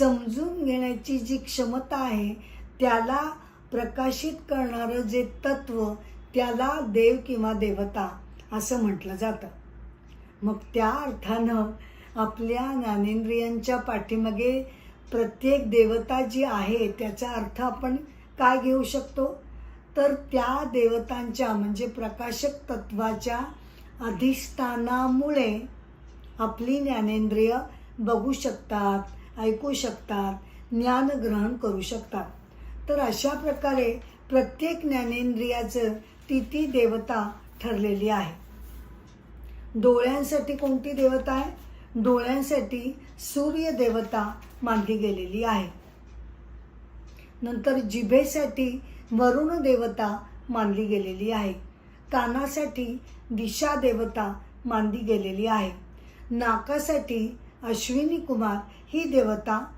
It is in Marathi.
समजून घेण्याची जी क्षमता आहे त्याला प्रकाशित करणारं जे तत्व त्याला देव किंवा देवता असं म्हटलं जातं. मग त्या अर्थानं आपल्या ज्ञानेंद्रियांच्या पाठीमागे प्रत्येक देवता जी आहे त्याचा अर्थ आपण काय घेऊ शकतो, तर त्या देवतांच्या म्हणजे प्रकाशक तत्वाच्या अधिष्ठानामुळे आपली ज्ञानेंद्रिय बघू शकतात, ऐकू शकतात, ज्ञान ग्रहण करू शकतात. तर अशा प्रकारे प्रत्येक ज्ञानेंद्रियाचं ती देवता ठरलेली आहे. डोळ्यांसाठी कोणती देवता आहे? डोळ्यांसाठी सूर्य देवता मानली गेलेली आहे. नंतर जिभेसाठी वरुण देवता मानली गेलेली आहे. कानासाठी दिशा देवता मानली गेलेली आहे. नाकासाठी अश्विनी कुमार ही देवता